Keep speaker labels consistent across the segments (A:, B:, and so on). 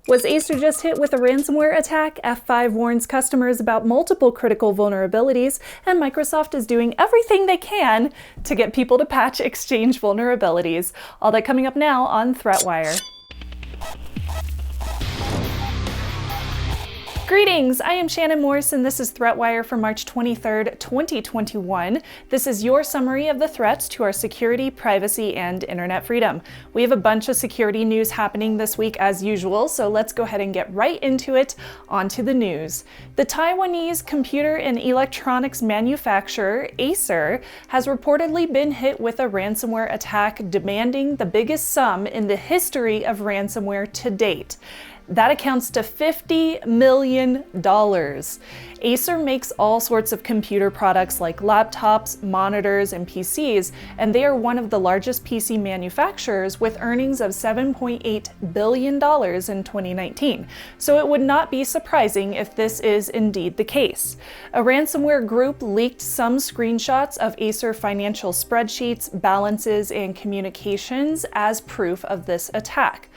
A: Was Acer just hit with a ransomware attack? F5 warns customers about multiple critical vulnerabilities, and Microsoft is doing everything they can to get people to patch Exchange vulnerabilities. All that coming up now on ThreatWire. Greetings, I am Shannon Morse and this is ThreatWire for March 23rd, 2021. This is your summary of the threats to our security, privacy, and internet freedom. We have a bunch of security news happening this week as usual, so let's go ahead and get right into it. Onto the news. The Taiwanese computer and electronics manufacturer Acer has reportedly been hit with a ransomware attack demanding the biggest sum in the history of ransomware to date. That accounts to $50 million. Acer makes all sorts of computer products like laptops, monitors, and PCs, and they are one of the largest PC manufacturers with earnings of $7.8 billion in 2019. So it would not be surprising if this is indeed the case. A ransomware group leaked some screenshots of Acer financial spreadsheets, balances, and communications as proof of this attack.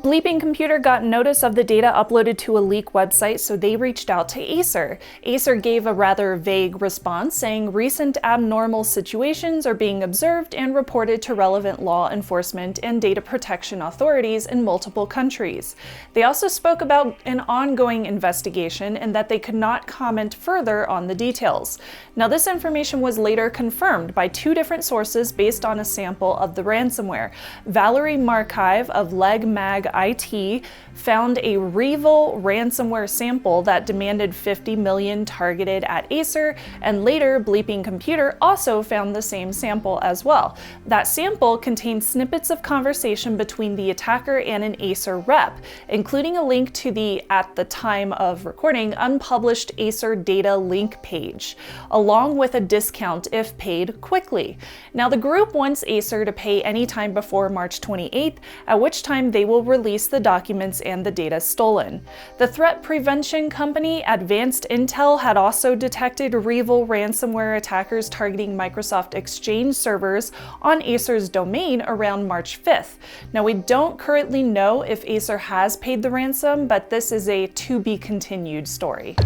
A: Bleeping Computer got notice of the data uploaded to a leak website, so they reached out to Acer. Acer gave a rather vague response, saying recent abnormal situations are being observed and reported to relevant law enforcement and data protection authorities in multiple countries. They also spoke about an ongoing investigation and that they could not comment further on the details. Now, this information was later confirmed by two different sources based on a sample of the ransomware. Valerie Markive of LegMag IT found a REvil ransomware sample that demanded $50 million targeted at Acer, and later Bleeping Computer also found the same sample as well. That sample contained snippets of conversation between the attacker and an Acer rep, including a link to the, at the time of recording, unpublished Acer data link page, along with a discount if paid quickly. Now, the group wants Acer to pay anytime before March 28th, at which time they will release the documents and the data stolen. The threat prevention company Advanced Intel had also detected REvil ransomware attackers targeting Microsoft Exchange servers on Acer's domain around March 5th. Now, we don't currently know if Acer has paid the ransom, but this is a to be continued story.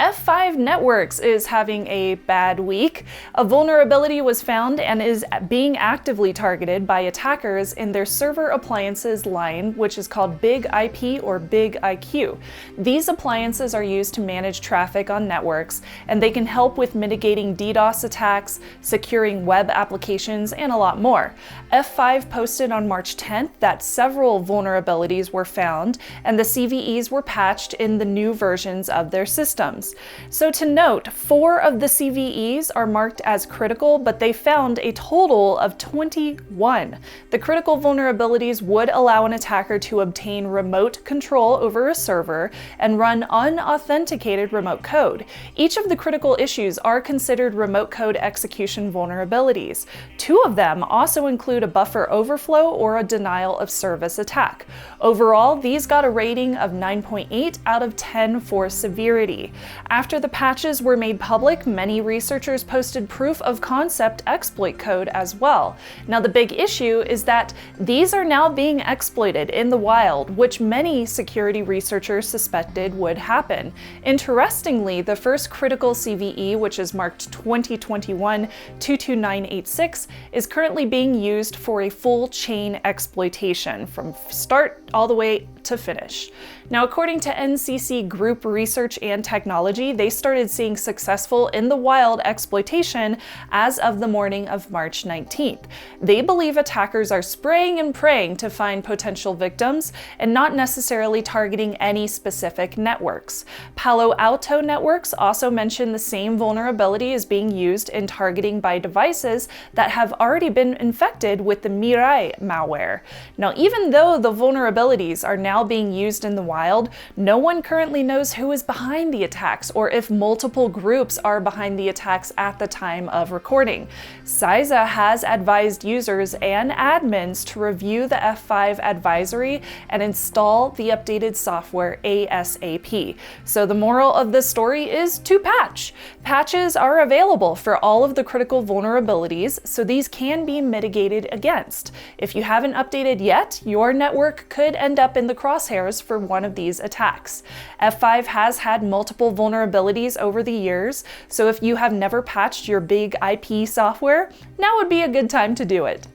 A: F5 Networks is having a bad week. A vulnerability was found and is being actively targeted by attackers in their server appliances line, which is called Big IP or Big IQ. These appliances are used to manage traffic on networks, and they can help with mitigating DDoS attacks, securing web applications, and a lot more. F5 posted on March 10th that several vulnerabilities were found, and the CVEs were patched in the new versions of their systems. So to note, 4 of the CVEs are marked as critical, but they found a total of 21. The critical vulnerabilities would allow an attacker to obtain remote control over a server and run unauthenticated remote code. Each of the critical issues are considered remote code execution vulnerabilities. 2 of them also include a buffer overflow or a denial of service attack. Overall, these got a rating of 9.8 out of 10 for severity. After the patches were made public, many researchers posted proof of concept exploit code as well. Now, the big issue is that these are now being exploited in the wild, which many security researchers suspected would happen. Interestingly, the first critical CVE, which is marked 2021-22986, is currently being used for a full chain exploitation from start all the way to finish. Now, according to NCC Group Research and Technology, they started seeing successful in the wild exploitation as of the morning of March 19th. They believe attackers are spraying and praying to find potential victims and not necessarily targeting any specific networks. Palo Alto Networks also mentioned the same vulnerability is being used in targeting by devices that have already been infected with the Mil malware. Now, even though the vulnerabilities are now being used in the wild, no one currently knows who is behind the attack. attacks or if multiple groups are behind the attacks at the time of recording. CISA has advised users and admins to review the F5 advisory and install the updated software ASAP. So the moral of this story is to patch. Patches are available for all of the critical vulnerabilities, so these can be mitigated against. If you haven't updated yet, your network could end up in the crosshairs for one of these attacks. F5 has had multiple vulnerabilities over the years, so if you have never patched your big IP software, now would be a good time to do it.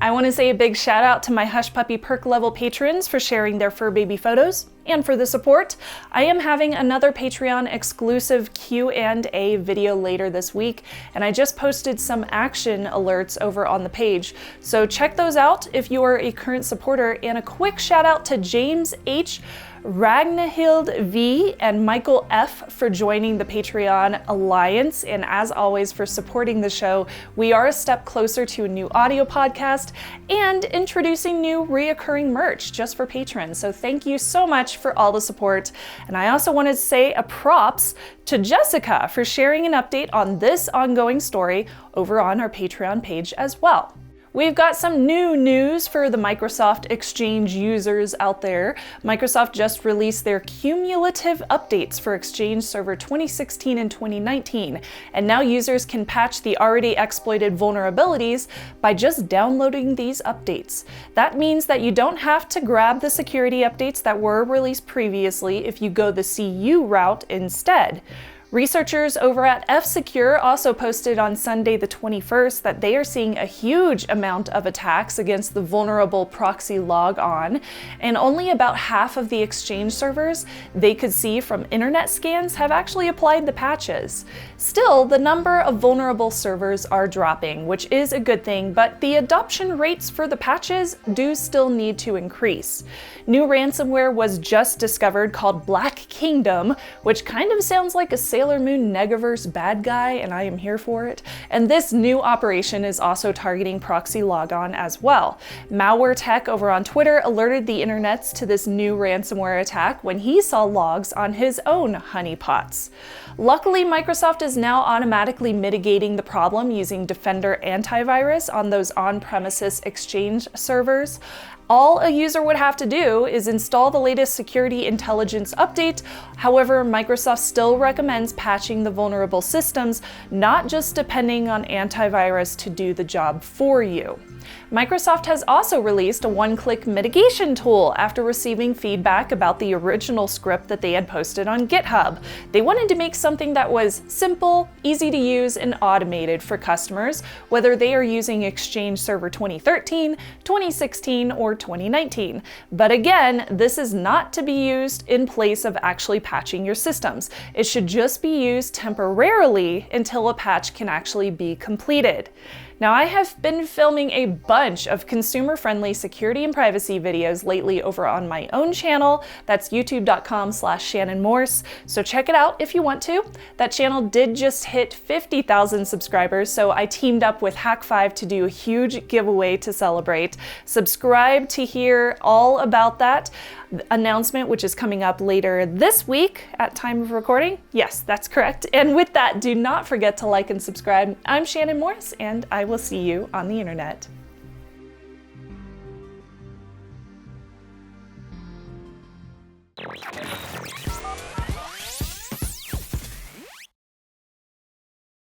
A: I want to say a big shout out to my Hush Puppy perk level patrons for sharing their fur baby photos and for the support. I am having another Patreon exclusive Q&A video later this week, and I just posted some action alerts over on the page. So check those out if you are a current supporter, and a quick shout out to James H., Ragnahild V, and Michael F for joining the Patreon Alliance, and as always for supporting the show. We are a step closer to a new audio podcast and introducing new reoccurring merch just for patrons. So thank you so much for all the support. And I also wanted to say a props to Jessica for sharing an update on this ongoing story over on our Patreon page as well. We've got some new news for the Microsoft Exchange users out there. Microsoft just released their cumulative updates for Exchange Server 2016 and 2019, and now users can patch the already exploited vulnerabilities by just downloading these updates. That means that you don't have to grab the security updates that were released previously if you go the CU route instead. Researchers over at F-Secure also posted on Sunday the 21st that they are seeing a huge amount of attacks against the vulnerable proxy logon, and only about half of the Exchange servers they could see from internet scans have actually applied the patches. Still, the number of vulnerable servers are dropping, which is a good thing, but the adoption rates for the patches do still need to increase. New ransomware was just discovered called Black Kingdom, which kind of sounds like a Sailor Moon Negaverse bad guy, and I am here for it. And this new operation is also targeting proxy logon as well. Malware Tech over on Twitter alerted the internets to this new ransomware attack when he saw logs on his own honeypots. Luckily, Microsoft is now automatically mitigating the problem using Defender antivirus on those on-premises Exchange servers. All a user would have to do is install the latest security intelligence update. However, Microsoft still recommends patching the vulnerable systems, not just depending on antivirus to do the job for you. Microsoft has also released a one-click mitigation tool after receiving feedback about the original script that they had posted on GitHub. They wanted to make something that was simple, easy to use, and automated for customers, whether they are using Exchange Server 2013, 2016, or 2019. But again, this is not to be used in place of actually patching your systems. It should just be used temporarily until a patch can actually be completed. Now, I have been filming a bunch of consumer-friendly security and privacy videos lately over on my own channel. That's youtube.com/Shannon Morse, so check it out if you want to. That channel did just hit 50,000 subscribers, so I teamed up with Hack5 to do a huge giveaway to celebrate. Subscribe to hear all about that announcement, which is coming up later this week at time of recording. Yes, that's correct. And with that, do not forget to like and subscribe. I'm Shannon Morse, and I will see you on the internet.